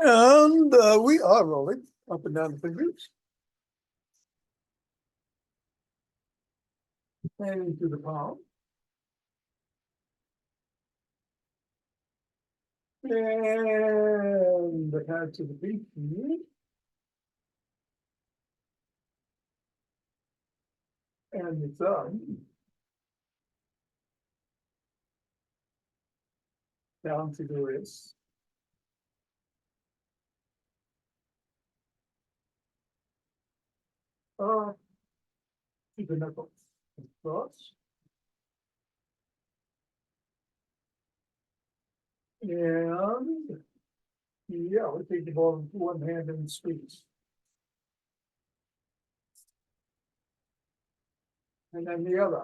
And we are rolling up and down the fingers. And into the palm. And the hand to the feet. And the thumb. Down to the wrist. To the knuckles. Across. And yeah, we'll take the ball with one hand and squeeze. And then the other.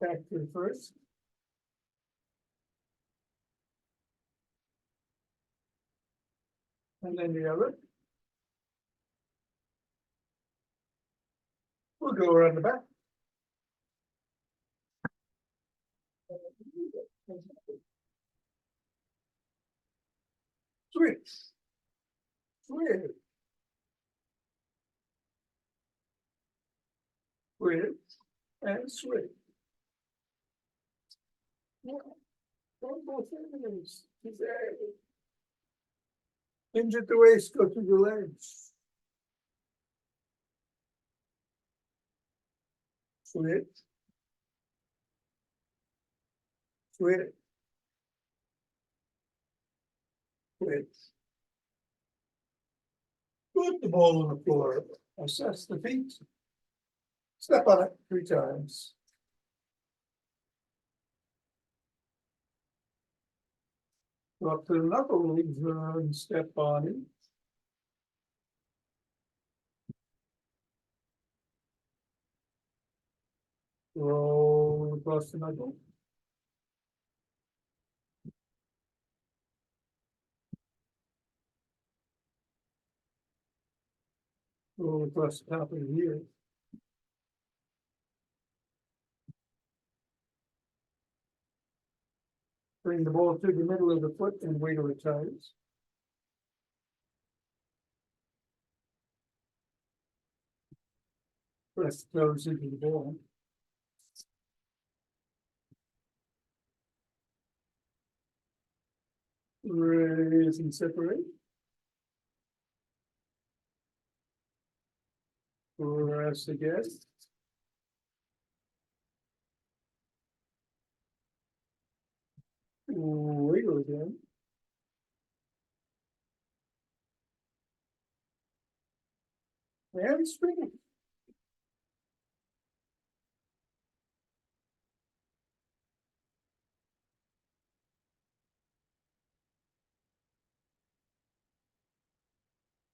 Back to the first. And then the other. We'll go around the back. Switch. Switch. Switch. And switch. Yeah. One more things. Hinge at the waist, go through the legs. Switch. Switch. Switch. Put the ball on the floor. Assess the feet. Step on it 3 times. Go up to the knuckles and step on it. Roll across the knuckle. Roll across the top of the ear. Bring the ball to the middle of the foot and wiggle the toes. Press the toes into the ball. Raise and separate. Press again. Wiggle again. And spring.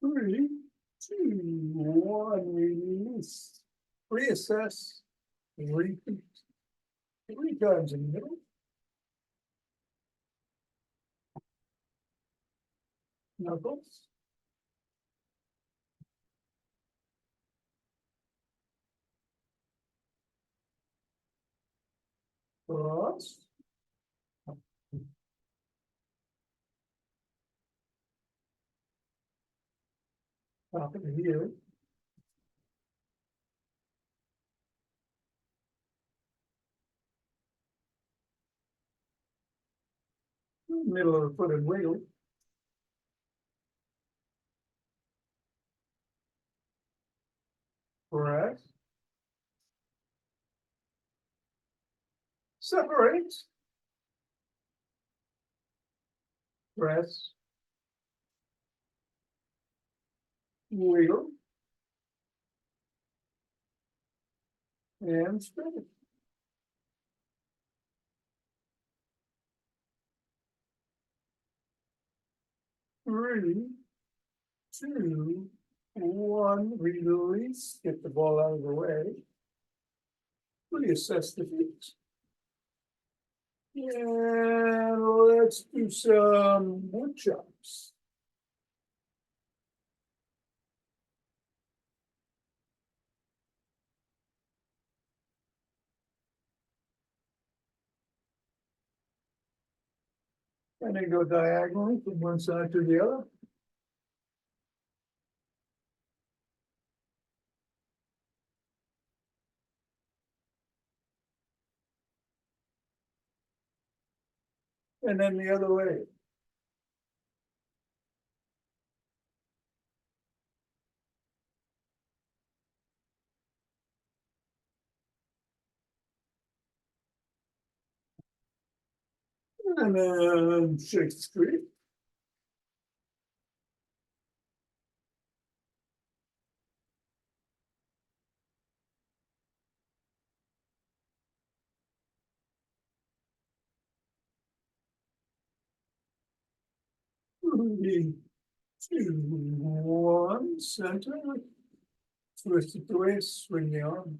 Three, 2, 1, release. Reassess. Repeat. 3 times in the middle. Knuckles. Cross. Top of the heel. Middle of the foot and wiggle. Press. Separate. Press. Wiggle. And spread it. Three, 2, 1, release. Get the ball out of the way. Reassess the feet. And let's do some wood chops. And then go diagonally from one side to the other. And then the other way. And then 6th Street. Three, two, one, center. Twist it away, swing the arm.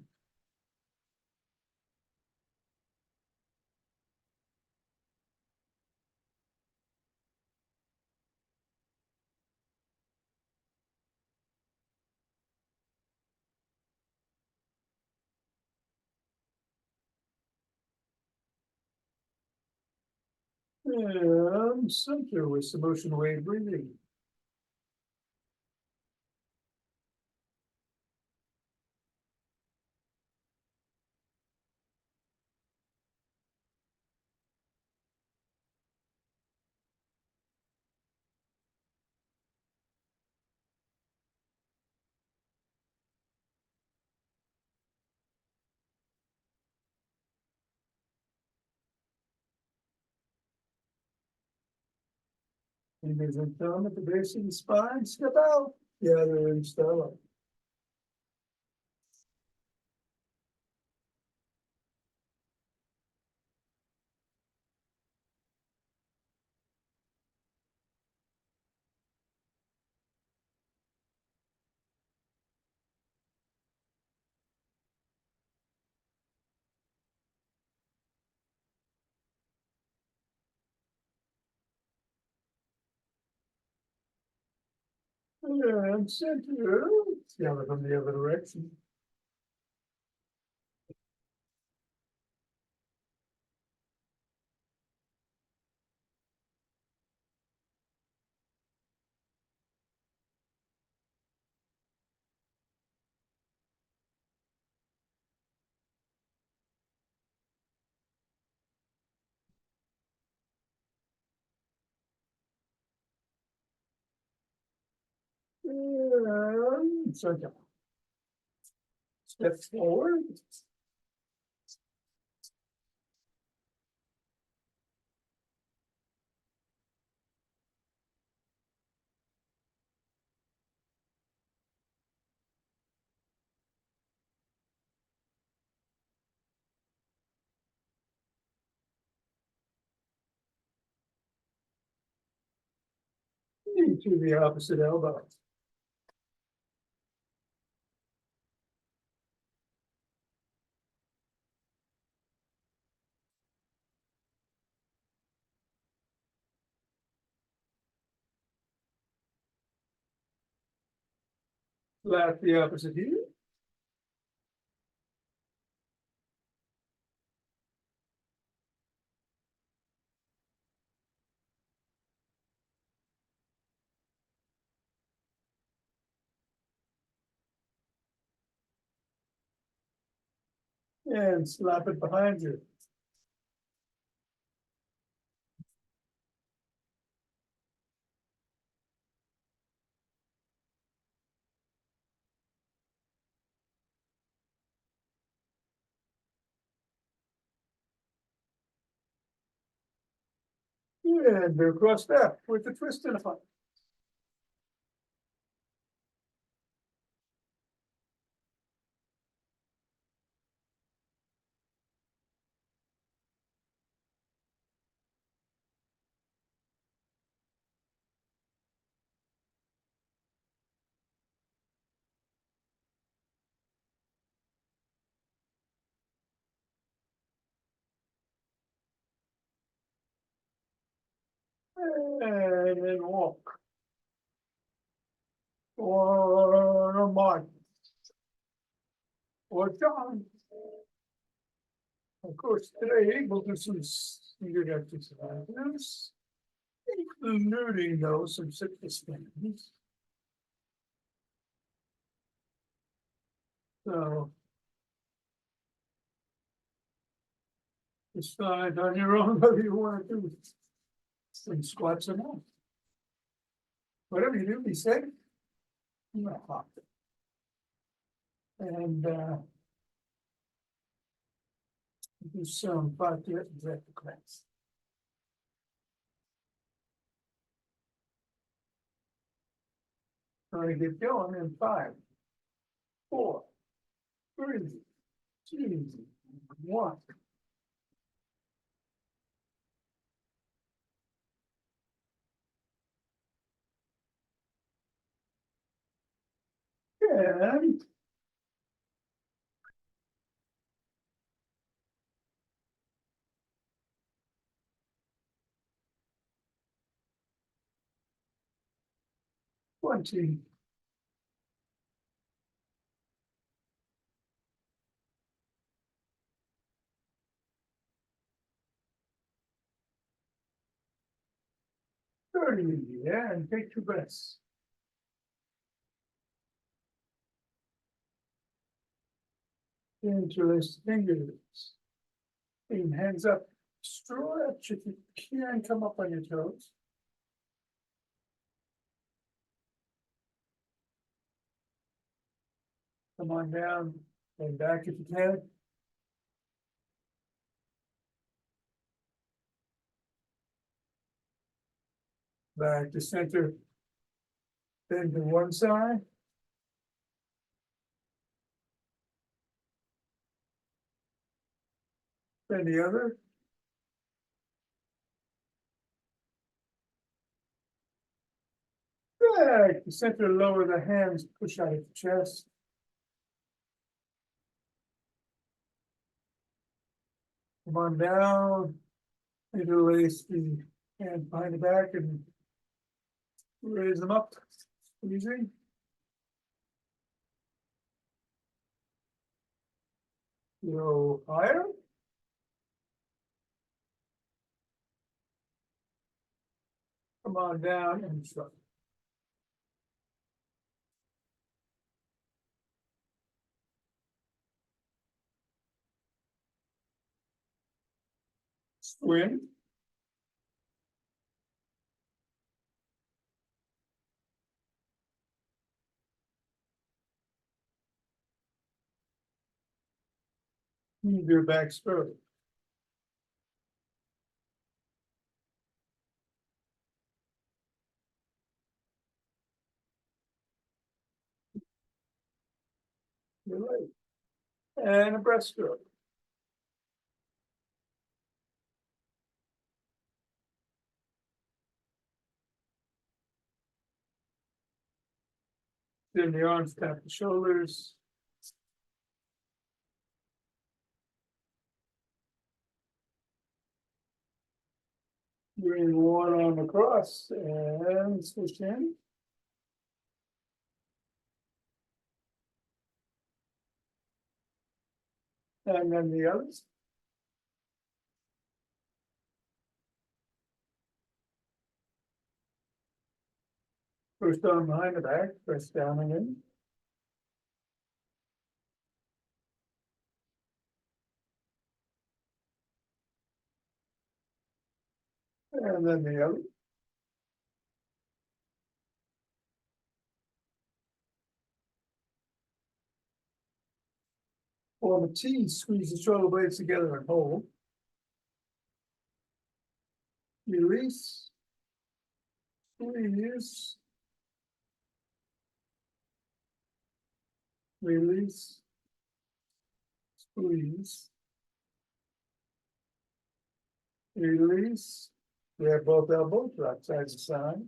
And center with some motion wave breathing. Fingers and thumb at the base of the spine, step out, gather in Stella. And center, gather from the other direction. And center. Step forward. Knee to the opposite elbow. Flat the opposite heel. And slap it behind you. And do cross step with the twist in the front. And then walk. Or a march. Or down. Of course, today we'll do some seated exercises. including those some sickness things. So. Decide on your own whether you want to do some squats or not. Whatever you do, be safe. You know, hot. And do some 5 to 8 exact class. Trying to get going in 5, 4, 3, 2, 1. And 20. Yeah, and take 2 breaths. Interlace fingers. And hands up. Stretch if you can, come up on your toes. Come on down and back if you can. Back to center. Then to one side. Then the other. Back to center, lower the hands, push out of the chest. Come on down. Interlace the hands behind the back and raise them up. Easy. Go higher. Come on down and shrug. Swim. Move your back straight. Your leg. And a breaststroke. Then the arms tap the shoulders. Bring one arm across and switch in. And then the others. First arm behind the back, press down and in. And then the other. Form a T, squeeze the shoulder blades together and hold. Release. Squeeze. Release. Squeeze. Release. Grab both elbows, right side to side.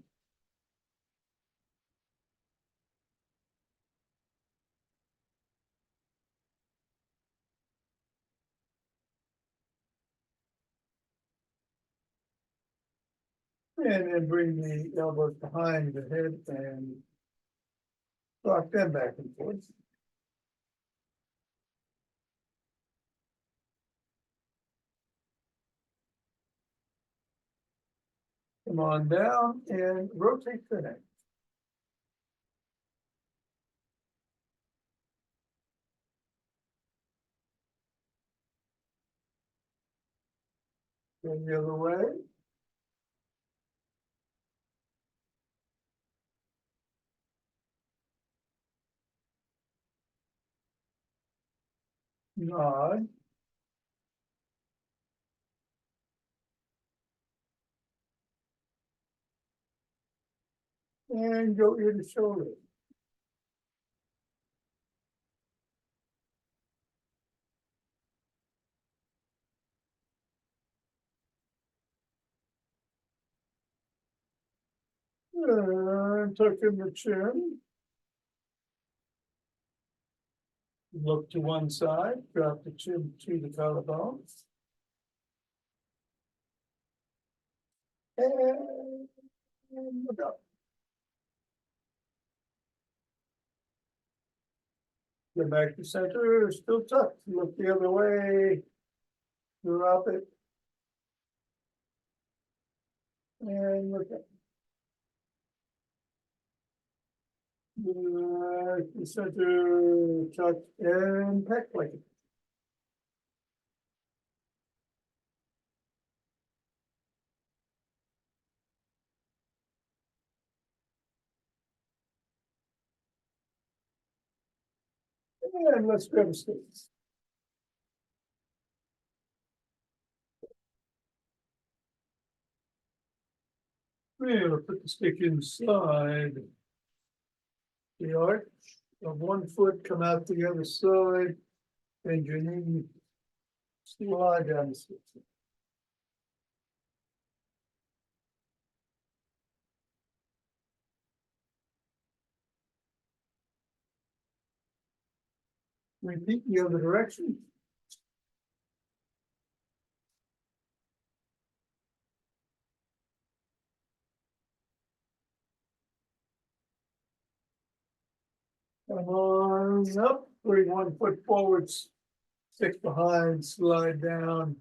And then bring the elbows behind the head and rock them back and forth. Come on down and rotate the neck. Then the other way. Nod. And go ear to shoulder. And tuck in the chin. Look to one side, drop the chin to the collarbone. And look up. Get back to center, still tucked. Look the other way. Drop it. And look up. Back to center, tuck and peck like it. And let's grab a stick. We'll put the stick inside the arch of one foot, come out the other side, and your knee slide down the stick. Repeat the other direction. Come on up, bring 1 foot forwards, stick behind, slide down,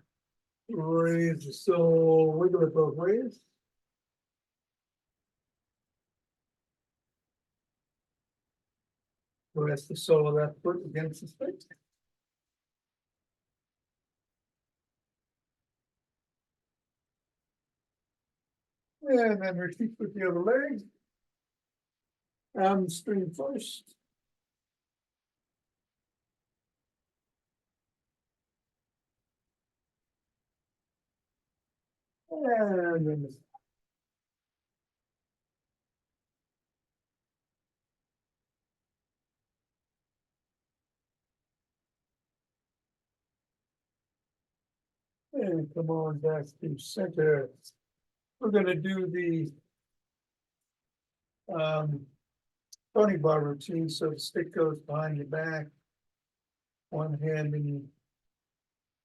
raise the sole, wiggle it both ways. Rest the sole of that foot against the stick. And then repeat with the other leg. Hamstring first. And then and come on back to center. We're going to do the Tony bar routine. So the stick goes behind your back, one hand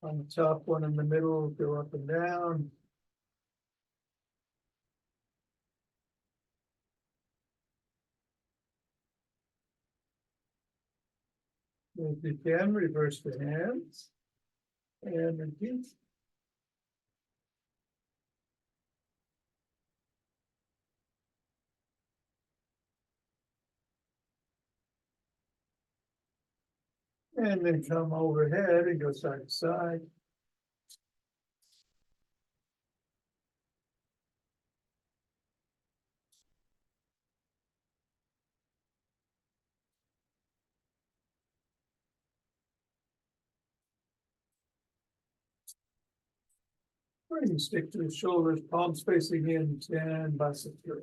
on the top, one in the middle, go up and down. If you can, reverse the hands and repeat. And then come overhead and go side to side. Bring the stick to the shoulders, palms facing in, and biceps through.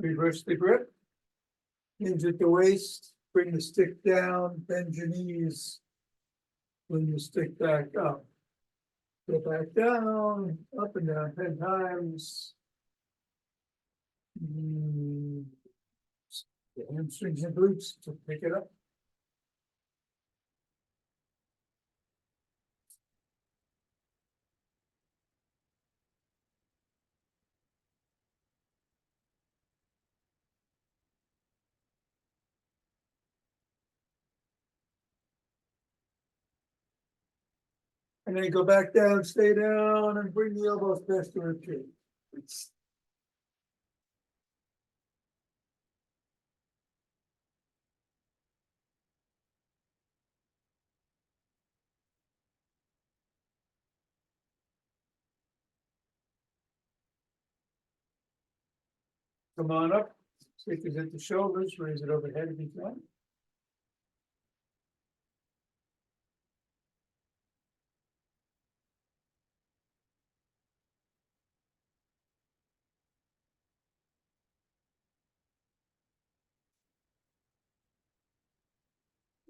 Reverse the grip. Hinge at the waist, bring the stick down, bend your knees. Bring the stick back up. Go back down, up and down 10 times. The hamstrings and glutes to pick it up. And then go back down, stay down, and bring the elbows past the ribcage. Come on up, stick it at the shoulders, raise it overhead if you can.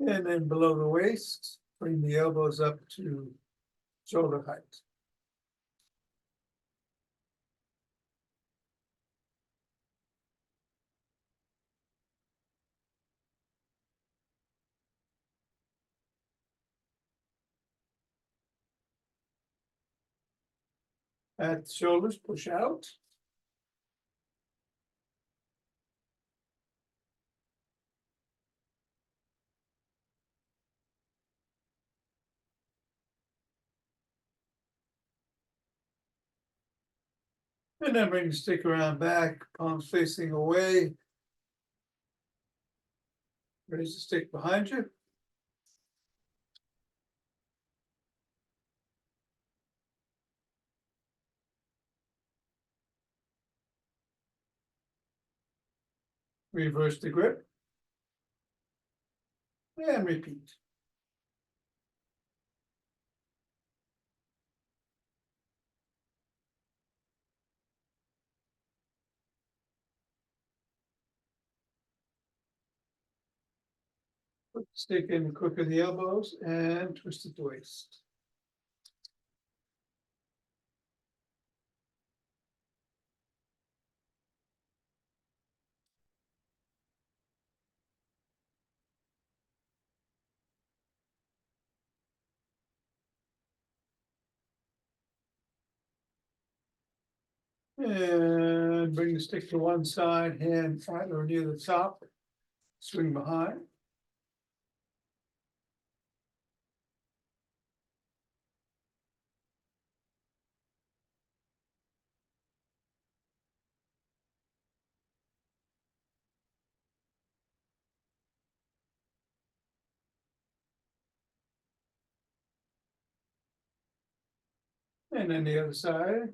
And then below the waist, bring the elbows up to shoulder height. At the shoulders, push out. And then bring the stick around back, palms facing away. Raise the stick behind you. Reverse the grip. And repeat. Put the stick in the crook of the elbows and twist at the waist. And bring the stick to one side, hand at or near the top. Swing behind. And then the other side.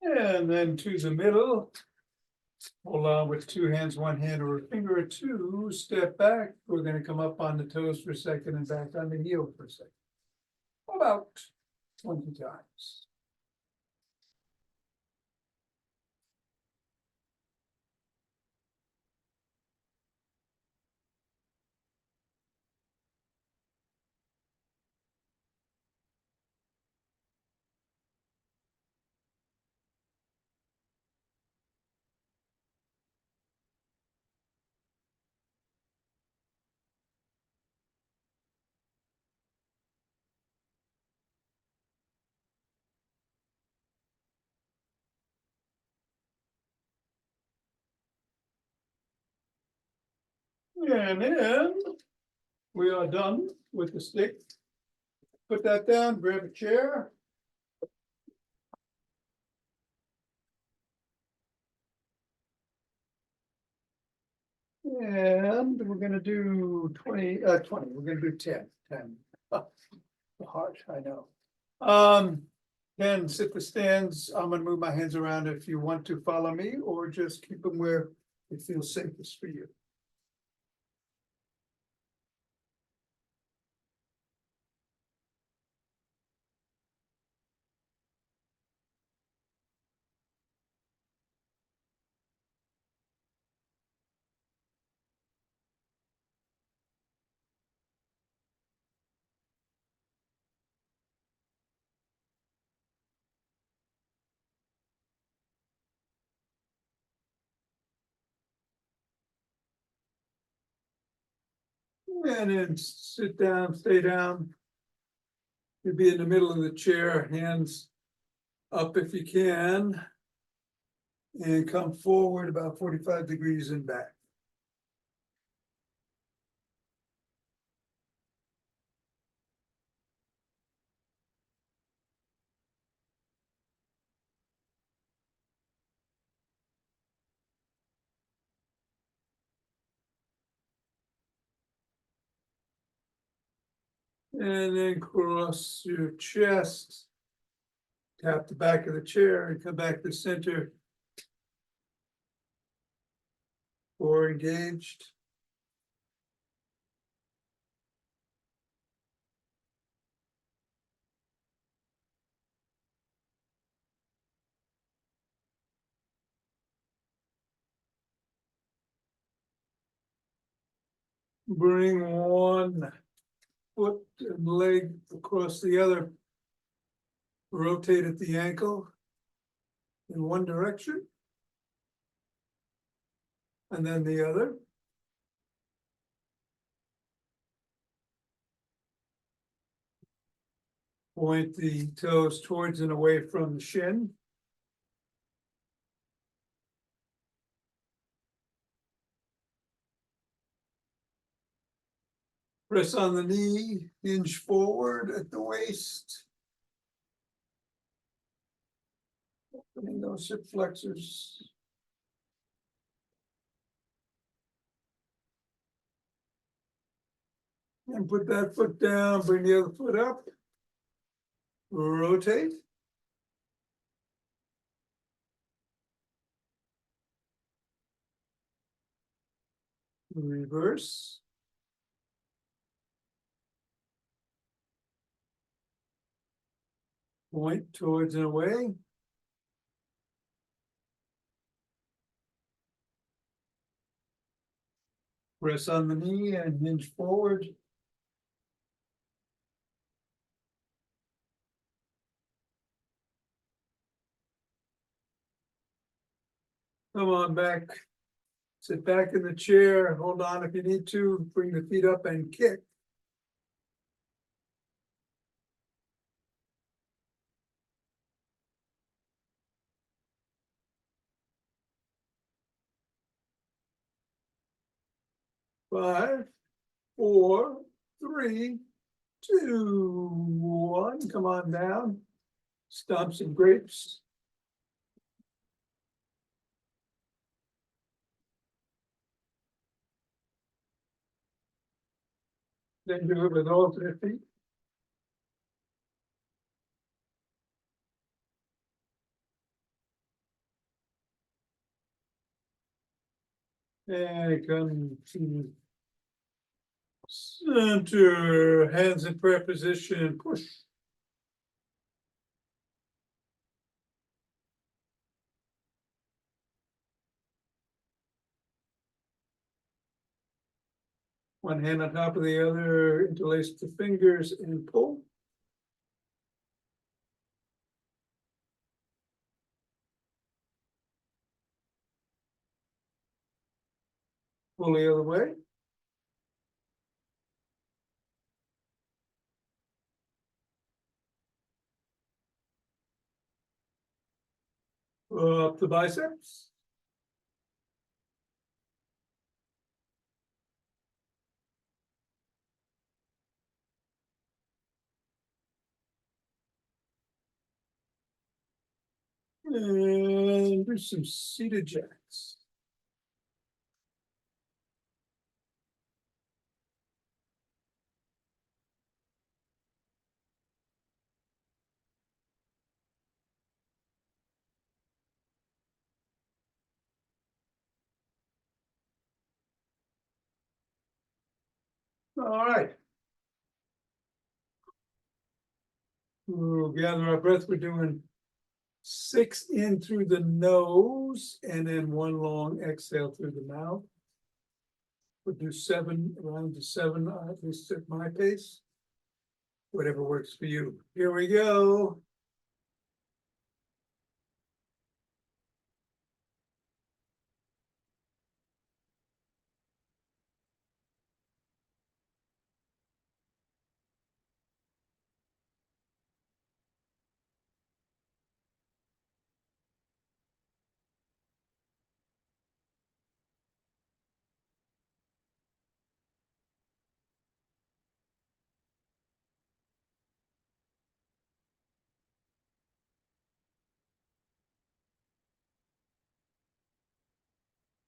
And then to the middle. Hold on with two hands, one hand or a finger or two, step back. We're gonna come up on the toes for a second and back on the heel for a second. About 20 times. And then we are done with the stick. Put that down, grab a chair. And we're gonna do 20, we're gonna do 10. Harsh, I know. 10, sit the stands. I'm gonna move my hands around if you want to follow me, or just keep them where it feels safest for you. And then sit down, stay down. You'll be in the middle of the chair, hands up if you can. And come forward about 45 degrees and back. And then cross your chest. Tap the back of the chair and come back to center. Or engaged. Bring one foot and leg across the other. Rotate at the ankle in one direction. And then the other. Point the toes towards and away from the shin. Press on the knee, hinge forward at the waist. Opening those hip flexors. And put that foot down, bring the other foot up. Rotate. Reverse. Point towards and away. Press on the knee and hinge forward. Come on back. Sit back in the chair. Hold on if you need to. Bring the feet up and kick. Five, four, three, two, one. Come on down. Stomp some grapes. Then do it with alternate feet. And come to center, hands in prayer position, push. One hand on top of the other, interlace the fingers and pull. Pull the other way. Up the biceps. And do some seated jacks. All right. We'll gather our breath. We're doing 6 in through the nose and then 1 long exhale through the mouth. We'll do 7, around to 7, at least at my pace. Whatever works for you. Here we go.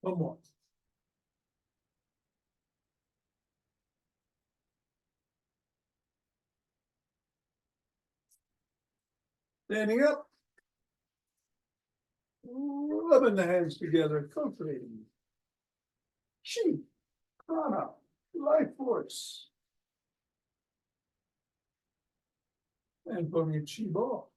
One more. Standing up. Rubbing the hands together, comforting. Chi, prana, life force. And putting a chi ball.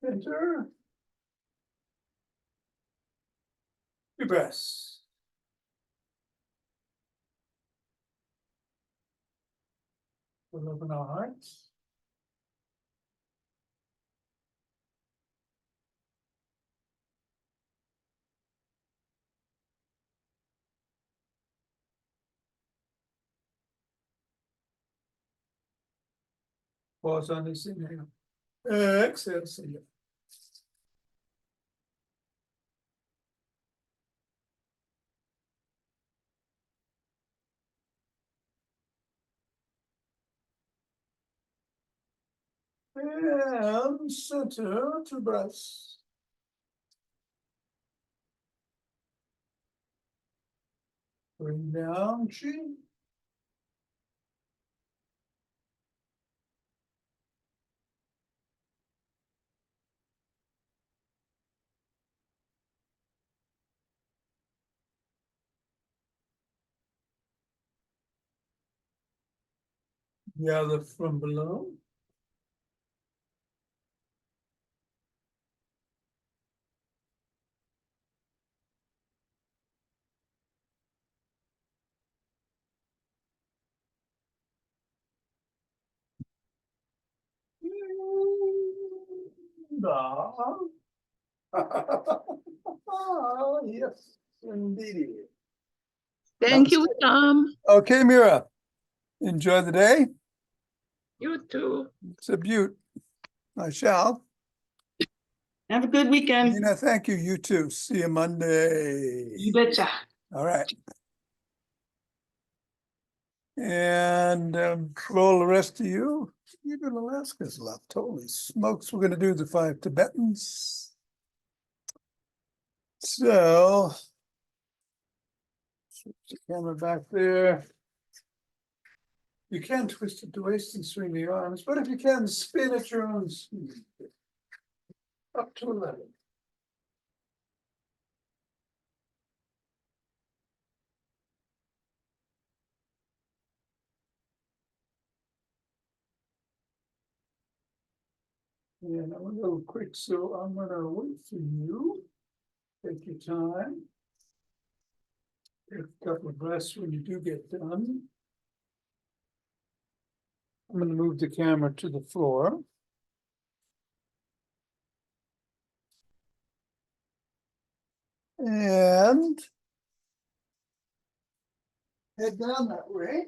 Enter. Your breaths. We'll open our hearts. Pause on this inhale. Exhale, see you. And center to breaths. Bring down chi. Gather from below. Down. Yes, indeed. Thank you, Tom. Okay, Mira. Enjoy the day. You too. It's a beaut. I shall. Have a good weekend. Nina, thank you. You too. See you Monday. You betcha. All right. And for all the rest of you, even Alaska's left. Holy smokes, we're going to do the 5 Tibetans. So, switch the camera back there. You can twist it to waist and swing the arms, but if you can, spin at your own speed. Up to 11. And I'm a little quick, so I'm gonna wait for you. Take your time. Take a couple of breaths when you do get done. I'm gonna move the camera to the floor. And head down that way.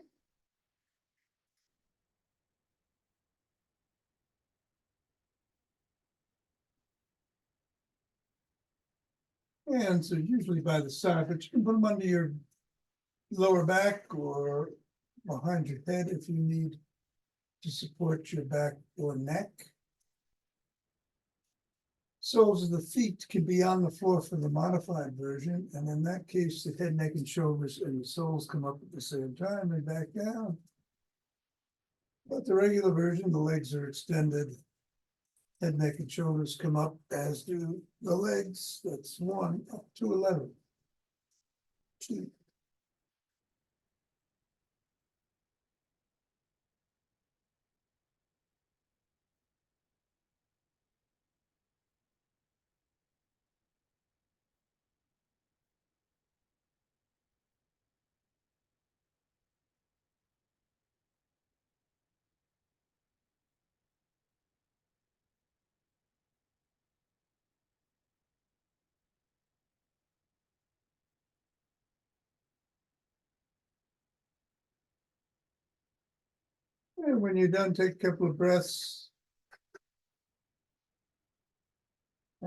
Hands are usually by the side, but you can put them under your lower back or behind your head if you need to support your back or neck. Soles of the feet can be on the floor for the modified version, and in that case, the head, neck, and shoulders and the soles come up at the same time and back down. But the regular version, the legs are extended. Head, neck, and shoulders come up, as do the legs. That's 1 up to 11. 2. And when you're done, take a couple of breaths.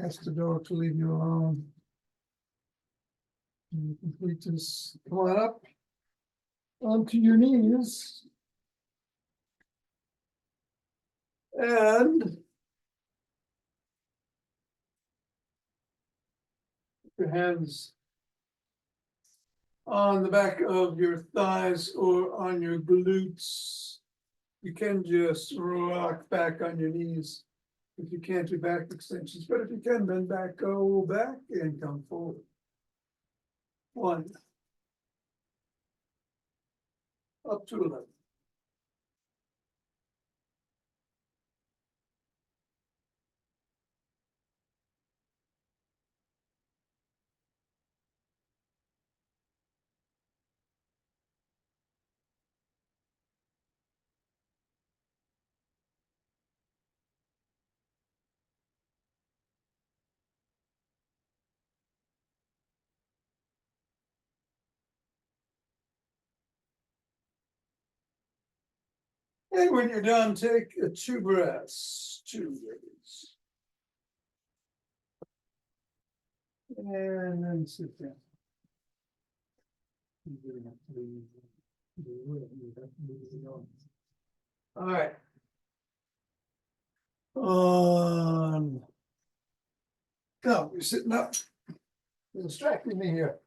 Ask the dog to leave you alone. You complete this, come on up. Onto your knees. And. Your hands. On the back of your thighs or on your glutes. You can just rock back on your knees. If you can't do back extensions, but if you can bend back, go back and come forward. 1. Up to 11. And when you're done, take 2 breaths, 2 breaths. And then sit down. All right. Go, you're sitting up. You're distracting me here.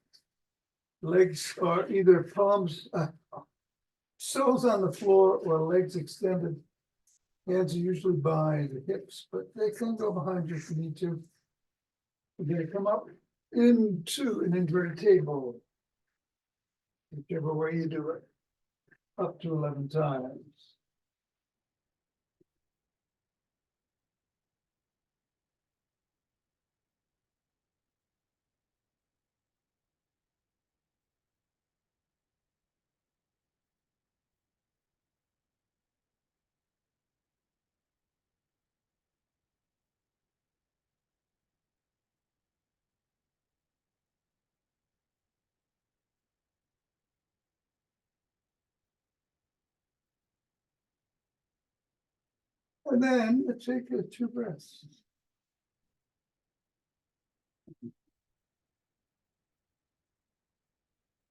Legs are either palms, soles on the floor or legs extended. Hands are usually by the hips, but they can go behind you if you need to. We're gonna come up into an inverted table. Whichever way you do it, up to 11 times. And then take 2 breaths.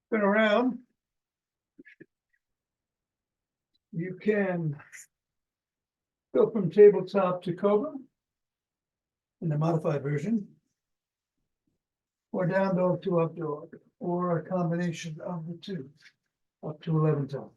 Spin around. You can go from tabletop to cobra in the modified version, or down dog to up dog, or a combination of the 2, up to 11 times.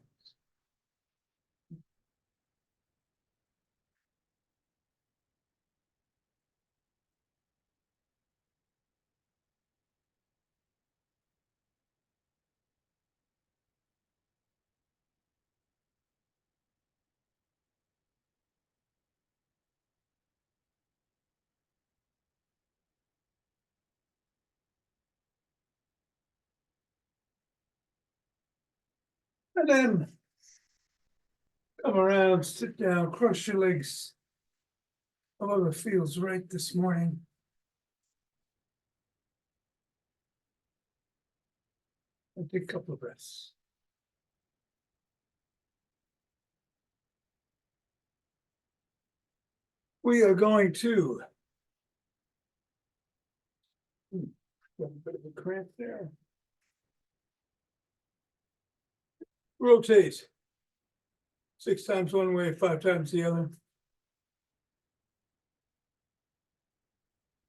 And then come around, sit down, cross your legs. However feels right this morning. And take a couple of breaths. We are going to. Got a bit of a cramp there. Rotate. 6 times one way, 5 times the other.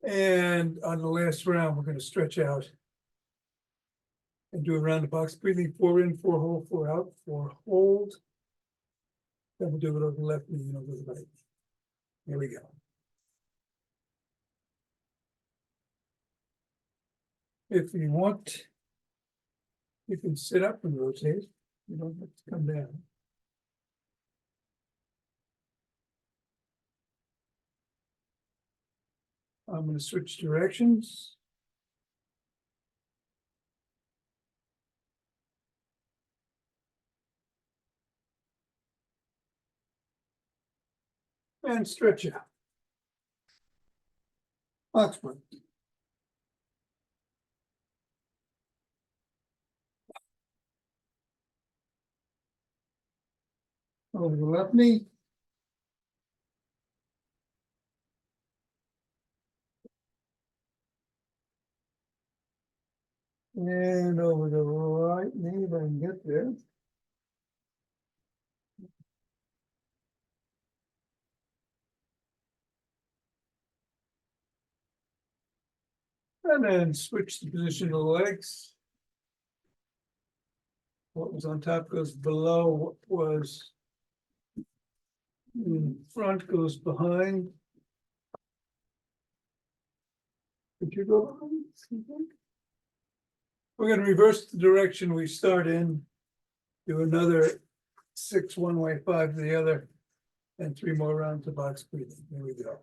And on the last round, we're going to stretch out and do a round the box, breathing 4 in, 4 hold, 4 out, 4 hold. Then we'll do it over the left knee and over the right. Here we go. If you want, you can sit up and rotate. You don't have to come down. I'm going to switch directions. And stretch out. Box breath. Over the left knee. And over the right knee, if I can get there. And then switch the position of the legs. What was on top goes below, what was in front goes behind. Could you go behind? We're gonna reverse the direction we start in. Do another 6 one way, 5 the other, and 3 more rounds of box breathing. There we go.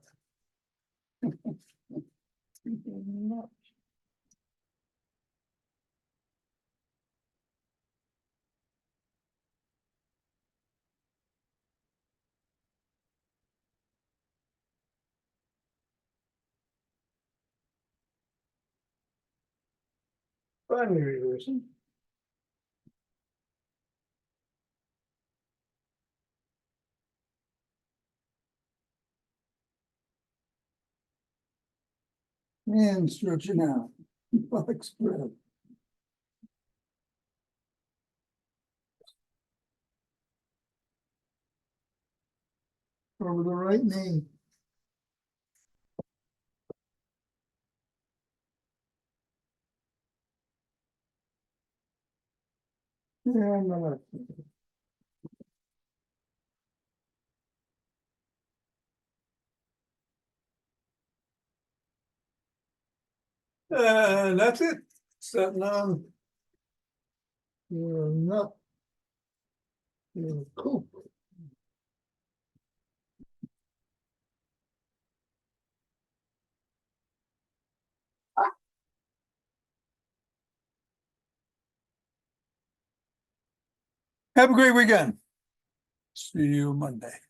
Finally reversing. And stretching out. Box breath. Over the right knee. And the left. And that's it. Setting on. You're not. You're cool. Have a great weekend. See you Monday.